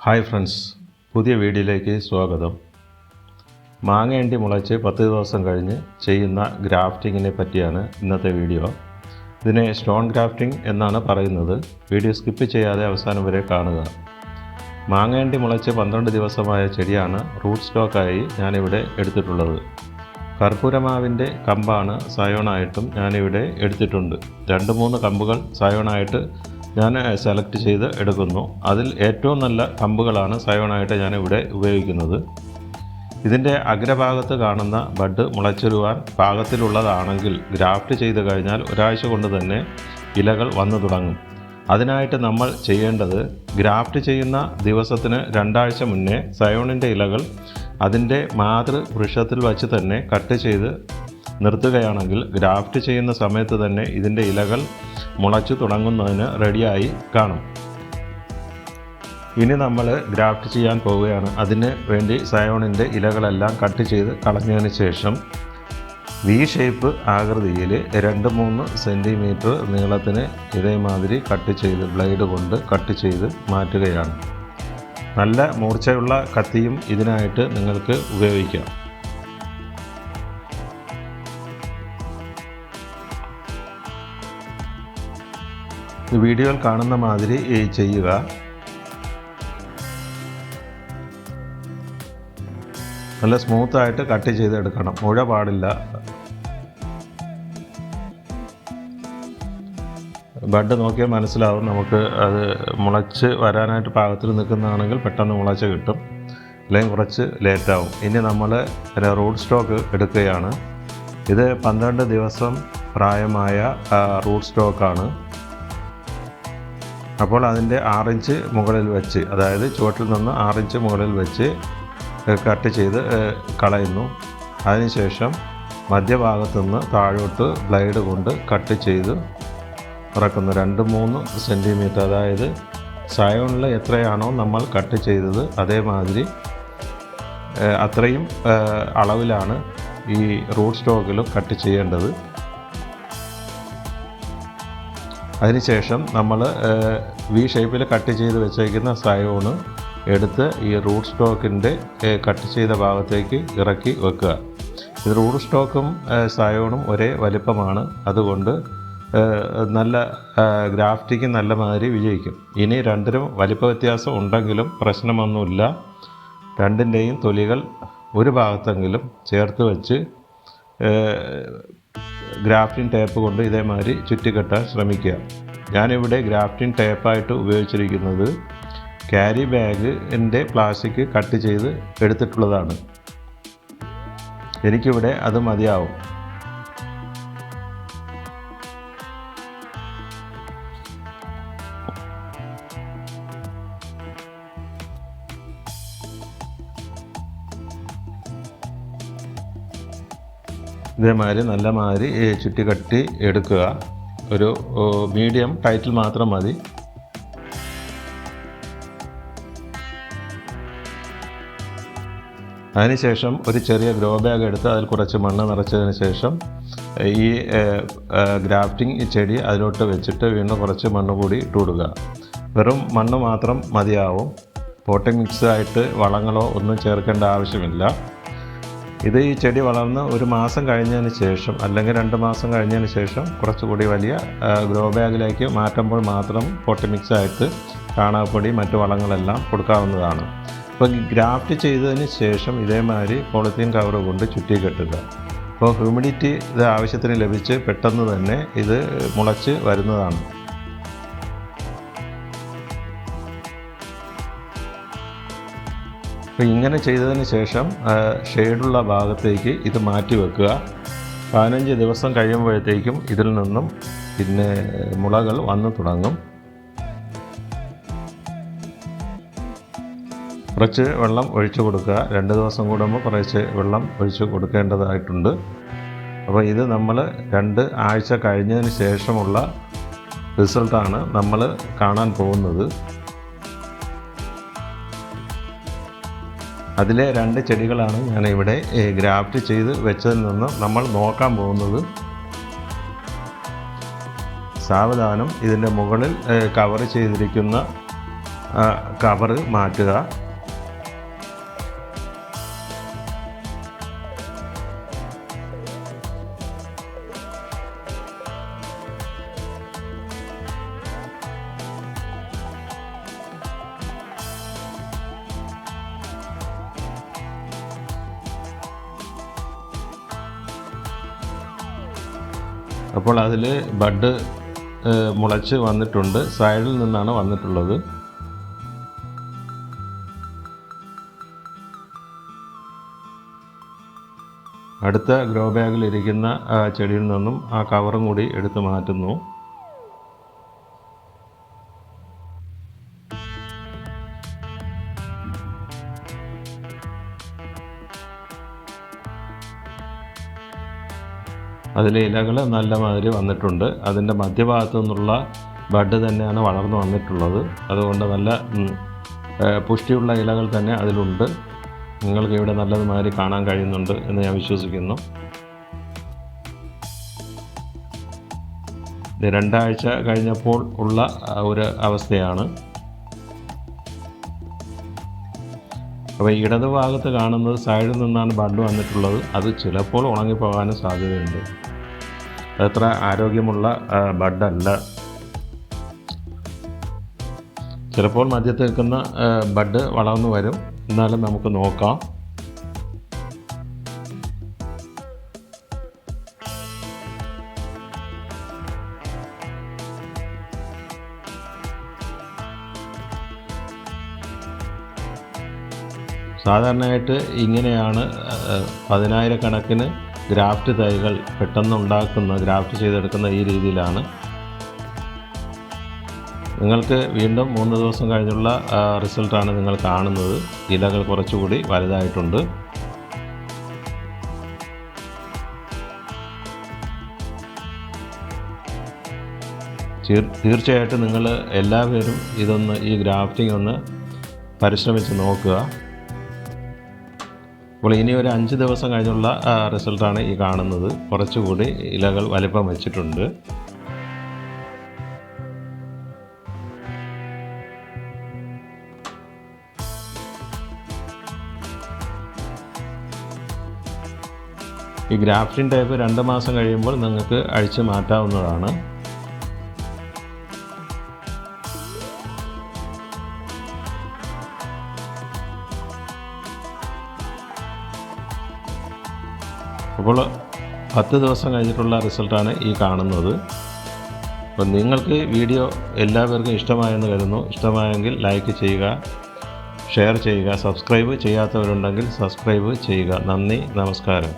Hi friends, പുതിയ വീഡിയോയിലേക്ക് സ്വാഗതം. മാങ്ങയണ്ടി മുളച്ച് 10 ദിവസം കഴിഞ്ഞ് ചെയ്യുന്ന ഗ്രാഫ്റ്റിങ്ങിനെ പറ്റിയാണ് ഇന്നത്തെ വീഡിയോ. ഇതിനെ സ്റ്റോൺ ഗ്രാഫ്റ്റിംഗ് എന്നാണ് പറയുന്നത്. വീഡിയോ സ്കിപ്പ് ചെയ്യാതെ അവസാനം വരെ കാണുക. മാങ്ങയണ്ടി മുളച്ച് 12 ദിവസമായ ചെടിയാണ് റൂട്ട് സ്റ്റോക്കായി ഞാനിവിടെ എടുത്തിട്ടുള്ളത്. കർപ്പൂരമാവിൻ്റെ കമ്പാണ് സയോണായിട്ടും ഞാനിവിടെ എടുത്തിട്ടുണ്ട്. 2-3 കമ്പുകൾ സയോണായിട്ട് ഞാൻ സെലക്ട് ചെയ്ത് എടുക്കുന്നു. അതിൽ ഏറ്റവും നല്ല കമ്പുകളാണ് സയോണായിട്ട് ഞാനിവിടെ ഉപയോഗിക്കുന്നത്. ഇതിൻ്റെ അഗ്രഭാഗത്ത് കാണുന്ന ബഡ് മുളച്ചിടുവാൻ പാകത്തിലുള്ളതാണെങ്കിൽ ഗ്രാഫ്റ്റ് ചെയ്ത് കഴിഞ്ഞാൽ ഒരാഴ്ച കൊണ്ട് തന്നെ ഇലകൾ വന്നു തുടങ്ങും. അതിനായിട്ട് നമ്മൾ ചെയ്യേണ്ടത്, ഗ്രാഫ്റ്റ് ചെയ്യുന്ന ദിവസത്തിന് 2 ആഴ്ച മുന്നേ സയോണിൻ്റെ ഇലകൾ അതിൻ്റെ മാതൃവൃക്ഷത്തിൽ വച്ച് തന്നെ കട്ട് ചെയ്ത് നിർത്തുകയാണെങ്കിൽ ഗ്രാഫ്റ്റ് ചെയ്യുന്ന സമയത്ത് തന്നെ ഇതിൻ്റെ ഇലകൾ മുളച്ചു തുടങ്ങുന്നതിന് റെഡിയായി കാണും. ഇനി നമ്മൾ ഗ്രാഫ്റ്റ് ചെയ്യാൻ പോവുകയാണ്. അതിന് വേണ്ടി സയോണിൻ്റെ ഇലകളെല്ലാം കട്ട് ചെയ്ത് കളഞ്ഞതിന് ശേഷം വി ഷേപ്പ് ആകൃതിയിൽ 2-3 സെൻറ്റിമീറ്റർ നീളത്തിന് ഇതേമാതിരി കട്ട് ചെയ്ത് ബ്ലേഡ് കൊണ്ട് കട്ട് ചെയ്ത് മാറ്റുകയാണ്. നല്ല മൂർച്ചയുള്ള കത്തിയും ഇതിനായിട്ട് നിങ്ങൾക്ക് ഉപയോഗിക്കാം. വീഡിയോയിൽ കാണുന്ന മാതിരി ചെയ്യുക. നല്ല സ്മൂത്തായിട്ട് കട്ട് ചെയ്തെടുക്കണം, മുഴ പാടില്ല. ബഡ് നോക്കിയാൽ മനസ്സിലാവും നമുക്ക് അത് മുളച്ച് വരാനായിട്ട് പാകത്തിൽ നിൽക്കുന്നതാണെങ്കിൽ പെട്ടെന്ന് മുളച്ച് കിട്ടും, അല്ലെങ്കിൽ കുറച്ച് ലേറ്റാവും. ഇനി നമ്മൾ റൂട്ട് സ്റ്റോക്ക് എടുക്കുകയാണ്. ഇത് 12 ദിവസം പ്രായമായ റൂട്ട് സ്റ്റോക്കാണ്. അപ്പോൾ അതിൻ്റെ 6 ഇഞ്ച് മുകളിൽ വെച്ച്, അതായത് ചുവട്ടിൽ നിന്ന് 6 ഇഞ്ച് മുകളിൽ വെച്ച് കട്ട് ചെയ്ത് കളയുന്നു. അതിനുശേഷം മധ്യഭാഗത്തു നിന്ന് താഴോട്ട് ബ്ലേഡ് കൊണ്ട് കട്ട് ചെയ്ത് ഇറക്കുന്നു. 2-3 സെൻറ്റിമീറ്റർ, അതായത് സയോണിൽ എത്രയാണോ നമ്മൾ കട്ട് ചെയ്തത് അതേമാതിരി അത്രയും അളവിലാണ് ഈ റൂട്ട് സ്റ്റോക്കിലും കട്ട് ചെയ്യേണ്ടത്. അതിനുശേഷം നമ്മൾ വി ഷേപ്പിൽ കട്ട് ചെയ്ത് വെച്ചേക്കുന്ന സയോണ് എടുത്ത് ഈ റൂട്ട് സ്റ്റോക്കിൻ്റെ കട്ട് ചെയ്ത ഭാഗത്തേക്ക് ഇറക്കി വെക്കുക. ഇത് റൂട്ട് സ്റ്റോക്കും സയോണും ഒരേ വലിപ്പമാണ്, അതുകൊണ്ട് നല്ല ഗ്രാഫ്റ്റിംഗ് നല്ല മാതിരി വിജയിക്കും. ഇനി രണ്ടിനും വലിപ്പ വ്യത്യാസം ഉണ്ടെങ്കിലും പ്രശ്നമൊന്നുമില്ല. രണ്ടിൻ്റെയും തൊലികൾ ഒരു ഭാഗത്തെങ്കിലും ചേർത്ത് വെച്ച് ഗ്രാഫ്റ്റിംഗ് ടേപ്പ് കൊണ്ട് ഇതേമാതിരി ചുറ്റിക്കെട്ടാൻ ശ്രമിക്കുക. ഞാനിവിടെ ഗ്രാഫ്റ്റിംഗ് ടേപ്പായിട്ട് ഉപയോഗിച്ചിരിക്കുന്നത് ക്യാരി ബാഗിൻ്റെ പ്ലാസ്റ്റിക് കട്ട് ചെയ്ത് എടുത്തിട്ടുള്ളതാണ്. എനിക്കിവിടെ അത് മതിയാവും. ഇതേമാതിരി നല്ല മാതിരി ചുറ്റിക്കട്ടി എടുക്കുക. ഒരു മീഡിയം ടൈറ്റിൽ മാത്രം മതി. അതിനുശേഷം ഒരു ചെറിയ ഗ്രോ ബാഗ് എടുത്ത് അതിൽ കുറച്ച് മണ്ണ് നിറച്ചതിന് ശേഷം ഈ ഗ്രാഫ്റ്റിംഗ് ചെടി അതിലോട്ട് വെച്ചിട്ട് വീണ്ടും കുറച്ച് മണ്ണ് കൂടി ഇട്ട് കൊടുക്കുക. വെറും മണ്ണ് മാത്രം മതിയാവും. പോട്ടിംഗ് മിക്സായിട്ട് വളങ്ങളോ ഒന്നും ചേർക്കേണ്ട ആവശ്യമില്ല. ഇത് ഈ ചെടി വളർന്ന് 1 മാസം കഴിഞ്ഞതിന് ശേഷം, അല്ലെങ്കിൽ 2 മാസം കഴിഞ്ഞതിന് ശേഷം കുറച്ചുകൂടി വലിയ ഗ്രോ ബാഗിലേക്ക് മാറ്റുമ്പോൾ മാത്രം പോട്ട് മിക്സായിട്ട് ചാണകപ്പൊടി മറ്റു വളങ്ങളെല്ലാം കൊടുക്കാവുന്നതാണ്. അപ്പോൾ ഗ്രാഫ്റ്റ് ചെയ്തതിന് ശേഷം ഇതേമാതിരി പോളിത്തീൻ കവർ കൊണ്ട് ചുറ്റി കെട്ടുക. അപ്പോൾ ഹ്യൂമിഡിറ്റി ഇത് ആവശ്യത്തിന് ലഭിച്ച് പെട്ടെന്ന് തന്നെ ഇത് മുളച്ച് വരുന്നതാണ്. അപ്പോൾ ഇങ്ങനെ ചെയ്തതിന് ശേഷം ഷെയ്ഡുള്ള ഭാഗത്തേക്ക് ഇത് മാറ്റി വെക്കുക. 15 ദിവസം കഴിയുമ്പോഴത്തേക്കും ഇതിൽ നിന്നും പിന്നെ മുളകൾ വന്നു തുടങ്ങും. കുറച്ച് വെള്ളം ഒഴിച്ചു കൊടുക്കുക. 2 ദിവസം കൂടുമ്പോൾ കുറച്ച് വെള്ളം ഒഴിച്ച് കൊടുക്കേണ്ടതായിട്ടുണ്ട്. അപ്പോൾ ഇത് നമ്മൾ 2 ആഴ്ച കഴിഞ്ഞതിന് ശേഷമുള്ള റിസൾട്ടാണ് നമ്മൾ കാണാൻ പോകുന്നത്. അതിലെ 2 ചെടികളാണ് ഞാനിവിടെ ഗ്രാഫ്റ്റ് ചെയ്ത് വെച്ചതിൽ നിന്ന് നമ്മൾ നോക്കാൻ പോകുന്നത്. സാവധാനം ഇതിൻ്റെ മുകളിൽ കവർ ചെയ്തിരിക്കുന്ന കവറ് മാറ്റുക. അപ്പോൾ അതിൽ ബഡ് മുളച്ച് വന്നിട്ടുണ്ട്. സൈഡിൽ നിന്നാണ് വന്നിട്ടുള്ളത്. അടുത്ത ഗ്രോ ബാഗിൽ ഇരിക്കുന്ന ചെടിയിൽ നിന്നും ആ കവറും കൂടി എടുത്ത് മാറ്റുന്നു. അതിലെ ഇലകൾ നല്ല മാതിരി വന്നിട്ടുണ്ട്. അതിൻ്റെ മധ്യഭാഗത്തു നിന്നുള്ള ബഡ് തന്നെയാണ് വളർന്നു വന്നിട്ടുള്ളത്. അതുകൊണ്ട് നല്ല പുഷ്ടിയുള്ള ഇലകൾ തന്നെ അതിലുണ്ട്. നിങ്ങൾക്ക് ഇവിടെ നല്ലതുമാതിരി കാണാൻ കഴിയുന്നുണ്ട് എന്ന് ഞാൻ വിശ്വസിക്കുന്നു. ഇത് 2 ആഴ്ച കഴിഞ്ഞപ്പോൾ ഉള്ള ഒരു അവസ്ഥയാണ്. അപ്പോൾ ഇടതുഭാഗത്ത് കാണുന്നത് സൈഡിൽ നിന്നാണ് ബഡ് വന്നിട്ടുള്ളത്. അത് ചിലപ്പോൾ ഉണങ്ങിപ്പോകാനും സാധ്യതയുണ്ട്. അതത്ര ആരോഗ്യമുള്ള ബഡല്ല. ചിലപ്പോൾ മധ്യത്തിൽ നിൽക്കുന്ന ബഡ് വളർന്നു വരും. എന്നാലും നമുക്ക് നോക്കാം. സാധാരണയായിട്ട് ഇങ്ങനെയാണ് 10,000-കണക്കിന് ഗ്രാഫ്റ്റ് തൈകൾ പെട്ടെന്ന് ഗ്രാഫ്റ്റ് ചെയ്തെടുക്കുന്ന ഈ രീതിയിലാണ്. നിങ്ങൾക്ക് വീണ്ടും 3 ദിവസം കഴിഞ്ഞുള്ള റിസൾട്ടാണ് നിങ്ങൾ കാണുന്നത്. ഇലകൾ കുറച്ചുകൂടി വലുതായിട്ടുണ്ട്. തീർച്ചയായിട്ടും നിങ്ങൾ എല്ലാവരും ഈ ഗ്രാഫ്റ്റിംഗ് ഒന്ന് പരിശ്രമിച്ച് നോക്കുക. അപ്പോൾ ഇനി ഒരു 5 ദിവസം കഴിഞ്ഞുള്ള റിസൾട്ടാണ് ഈ കാണുന്നത്. കുറച്ചുകൂടി ഇലകൾ വലിപ്പം വെച്ചിട്ടുണ്ട്. ഈ ഗ്രാഫ്റ്റിംഗ് ടൈപ്പ് 2 മാസം കഴിയുമ്പോൾ നിങ്ങൾക്ക് അഴിച്ചു മാറ്റാവുന്നതാണ്. അപ്പോൾ 10 ദിവസം കഴിഞ്ഞിട്ടുള്ള റിസൾട്ടാണ് ഈ കാണുന്നത്. അപ്പോൾ നിങ്ങൾക്ക് വീഡിയോ എല്ലാവർക്കും ഇഷ്ടമായെന്ന് കരുതുന്നു. ഇഷ്ടമായെങ്കിൽ ലൈക്ക് ചെയ്യുക, ഷെയർ ചെയ്യുക, സബ്സ്ക്രൈബ് ചെയ്യാത്തവരുണ്ടെങ്കിൽ സബ്സ്ക്രൈബ് ചെയ്യുക. നന്ദി, നമസ്കാരം.